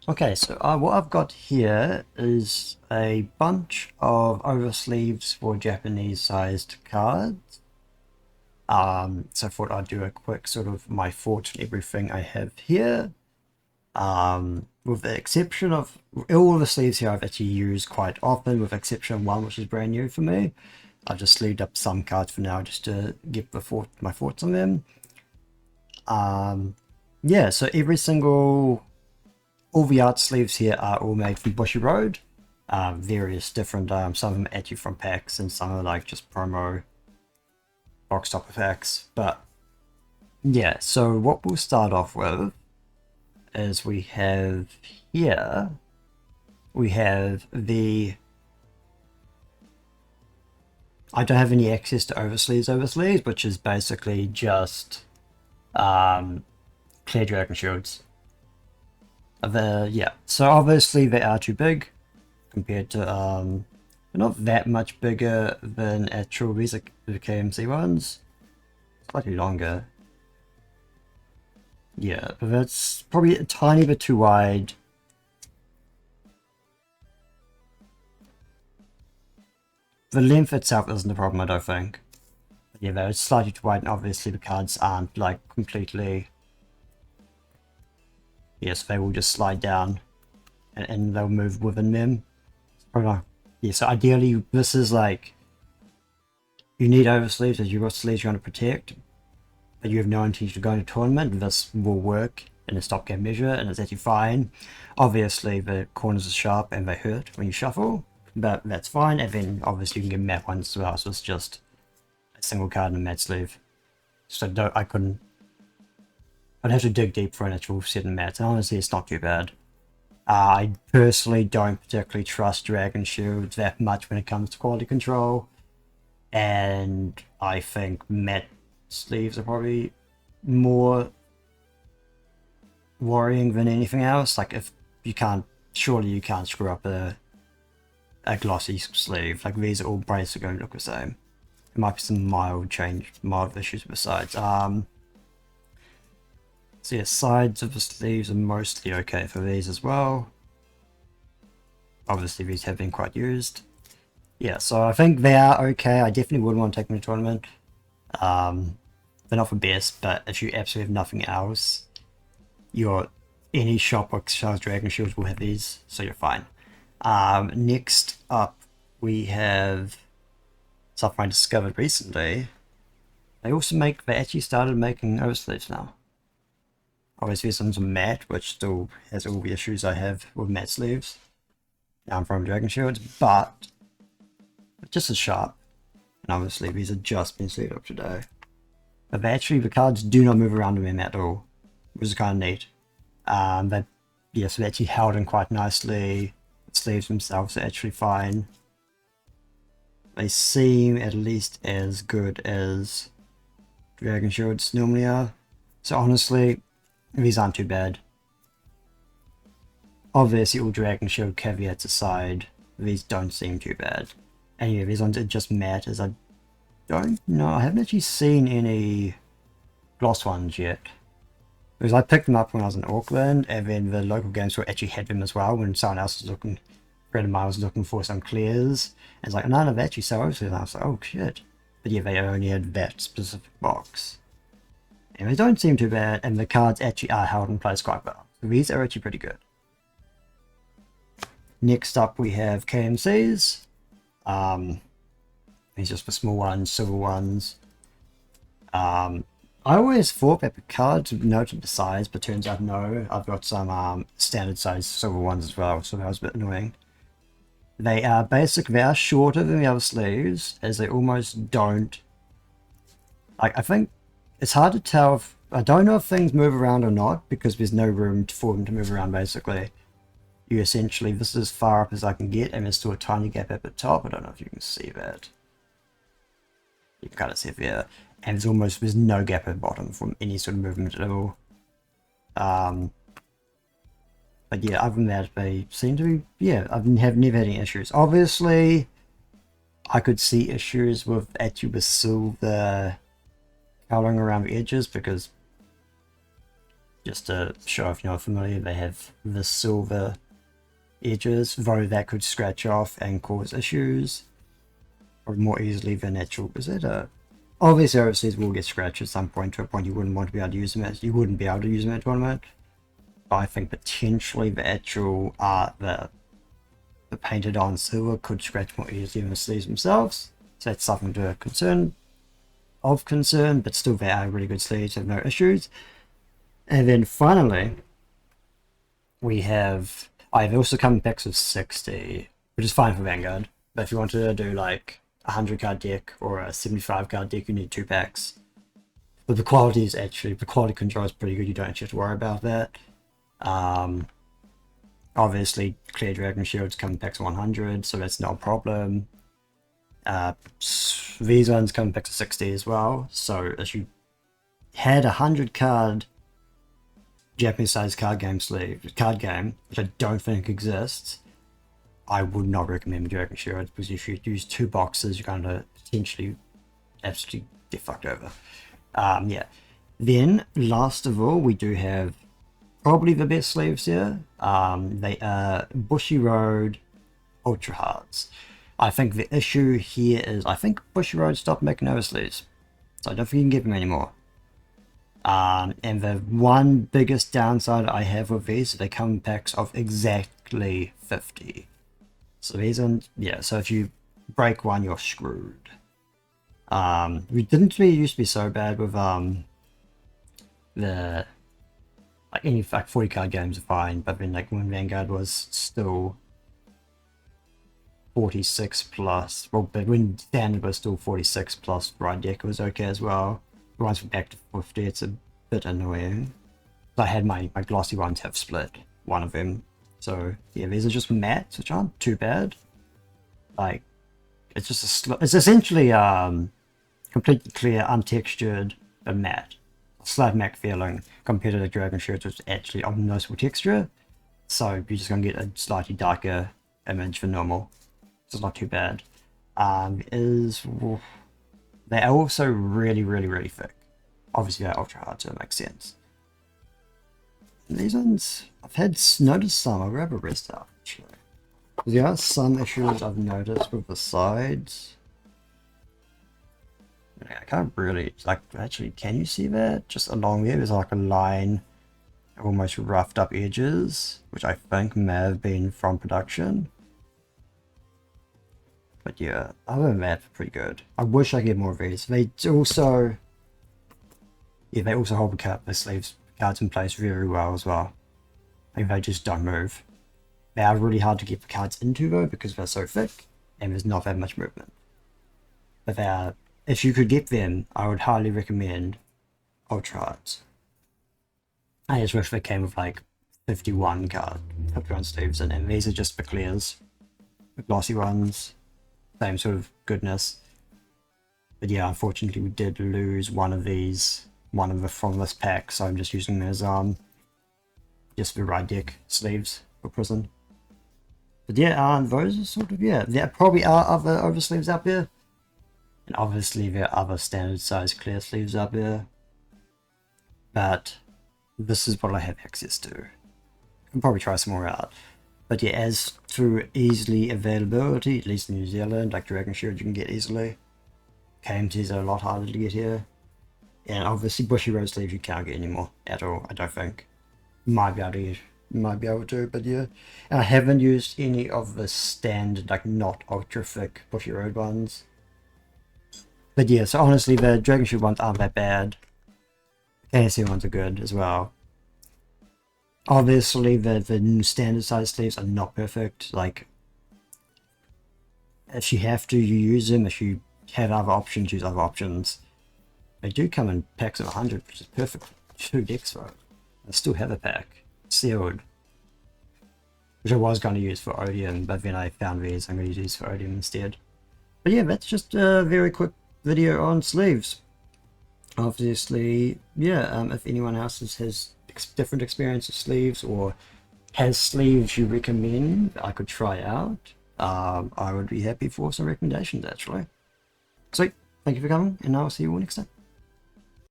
Okay, so what I've got here is a bunch of oversleeves for Japanese sized cards. So I thought I'd do a quick sort of my thoughts on everything I have here. With the exception of all the sleeves here I've actually used quite often, with the exception of one which is brand new for me. I've just sleeved up some cards for now just to give my thoughts on them. Yeah, so all the art sleeves here are all made from Bushiroad. Various different, some of them actually from packs and some are like just promo box topper packs. But yeah, so what we'll start off with is we have here, we have the, I don't have any access to oversleeves, which is basically just clear dragon shields. Yeah, so obviously they are too big compared to they're not that much bigger than actual the KMC ones. Slightly longer. Yeah, but that's probably a tiny bit too wide. The length itself isn't a problem, I don't think. But yeah, they're slightly too wide, and obviously the cards aren't like completely. Yes, they will just slide down and they'll move within them. Probably not. Yeah, so ideally this is like, you need oversleeves as you've got sleeves you want to protect, but you have no intention of going to tournament. This will work in a stopgap measure and it's actually fine. Obviously the corners are sharp and they hurt when you shuffle, but that's fine. And then obviously you can get matte ones as well, so it's just a single card and a matte sleeve. So I'd have to dig deep for an actual set of mats, and honestly it's not too bad. I personally don't particularly trust Dragon Shield that much when it comes to quality control, and I think matte sleeves are probably more worrying than anything else. Like if you can't, surely you can't screw up a glossy sleeve. Like these are all basically going to look the same. There might be some mild issues besides. So yeah, sides of the sleeves are mostly okay for these as well. Obviously these have been quite used. Yeah, so I think they are okay. I definitely would want to take them to tournament. They're not the best, but if you absolutely have nothing else, any shop box sells Dragon Shields will have these, so you're fine. Next up, we have something I discovered recently. They actually started making oversleeves now. Obviously, this one's matte, which still has all the issues I have with matte sleeves from Dragon Shields, but just as sharp. And obviously, these have just been sleeved up today. But the cards do not move around them at all, which is kind of neat. So they're actually held in quite nicely. The sleeves themselves are actually fine. They seem at least as good as Dragon Shields normally are. So honestly, these aren't too bad. Obviously, all Dragon Shield caveats aside, these don't seem too bad. Anyway, these ones are just matte, as I don't know. I haven't actually seen any gloss ones yet. Because I picked them up when I was in Auckland, and then the local game store actually had them as well when someone else was looking, a friend of mine was looking for some clears. And it's like, none of actually so obviously, and I was like, oh shit. But yeah, they only had that specific box. And they don't seem too bad, and the cards actually are held in place quite well. So these are actually pretty good. Next up we have KMCs. These are just the small ones, silver ones. I always thought that the cards noted the size, but turns out no. I've got some standard size silver ones as well, so that was a bit annoying. They are shorter than the other sleeves, as they almost don't. I think it's hard to tell if, I don't know if things move around or not, because there's no room for them to move around basically. This is as far up as I can get, and there's still a tiny gap at the top. I don't know if you can see that. You can kind of see it there. And there's no gap at the bottom from any sort of movement at all. But yeah, other than that, they seem to be, yeah, I've never had any issues. Obviously, I could see issues with the coloring around the edges, because Just to show if you're not familiar, they have the silver edges, though that could scratch off and cause issues, or more easily than natural. Is it a... Obviously, overseas will get scratched at some point, to a point you wouldn't want to be able to use them as... You wouldn't be able to use them at a tournament. But I think potentially the actual art, the painted on silver could scratch more easily than the sleeves themselves. So that's something to concern, but still they are really good sleeves, have no issues. And then finally, we have... I've also come in packs of 60, which is fine for Vanguard. But if you wanted to do like a 100 card deck or a 75 card deck, you need 2 packs. But the quality is actually, the quality control is pretty good, you don't actually have to worry about that. Obviously, Clear Dragon Shields come in packs of 100, so that's not a problem. These ones come in packs of 60 as well, so if you had a 100 card Japanese sized card game, which I don't think exists, I would not recommend Dragon Shields, because if you use 2 boxes, you're going to potentially absolutely get fucked over. Yeah. Then, last of all, we do have probably the best sleeves here. They are Bushiroad Ultra Hards. I think the issue here is, I think Bushiroad stopped making over sleeves, so I don't think you can get them anymore. And the one biggest downside I have with these, they come in packs of exactly 50. So these are, yeah, so if you break one, you're screwed. We didn't really used to be so bad with the like any 40 card games are fine, but then like when Vanguard was still 46 plus, well, but when Standard was still 46 plus, Ride Deck was okay as well. Once we're back to 50, it's a bit annoying. I had my glossy ones have split, one of them. So yeah, these are just mattes, which aren't too bad. Like, it's just it's essentially completely clear, untextured, but matte. A slight matte feeling compared to the Dragon Shields, which is actually of noticeable texture. So you're just gonna get a slightly darker image than normal. So it's not too bad. They are also really, really, really thick. Obviously they're ultra hard, so it makes sense. And these ones, I've noticed some. I'll grab a rest out actually. There are some issues I've noticed with the sides. I can't really, like, actually, can you see that? Just along there, there's like a line of almost roughed up edges, which I think may have been from production. But yeah, other than that, they're pretty good. I wish I could get more of these. They also, yeah, they also hold the sleeves cards in place very well as well. I think they just don't move. They are really hard to get the cards into though, because they're so thick and there's not that much movement. But they are, if you could get them, I would highly recommend Ultra Hards. I just wish they came with like 51 sleeves, and these are just the clears, the glossy ones. Same sort of goodness. But yeah, unfortunately we did lose one of these, from this pack, so I'm just using them as just the Ride Deck sleeves for Prison. But yeah, those are sort of, yeah, there probably are other over sleeves out there. And obviously there are other standard size clear sleeves out there. But this is what I have access to. I can probably try some more out. But yeah, as to easily availability, at least in New Zealand, like Dragon Shield you can get easily. KMTs are a lot harder to get here. And obviously Bushiroad sleeves you can't get anymore at all, I don't think. Might be able to, but yeah. And I haven't used any of the standard, like not ultra thick Bushiroad ones. But yeah, so honestly the Dragon Shield ones aren't that bad. KSC ones are good as well. Obviously, the standard size sleeves are not perfect. Like, if you have to, you use them. If you have other options, use other options. They do come in packs of 100, which is perfect. 2 decks for it. I still have a pack sealed, which I was going to use for Odium, but then I found these. I'm going to use for Odium instead. But yeah, that's just a very quick video on sleeves. Obviously, yeah. If anyone else has different experience with sleeves or has sleeves you recommend I could try out, I would be happy for some recommendations actually. So thank you for coming, and I'll see you all next time.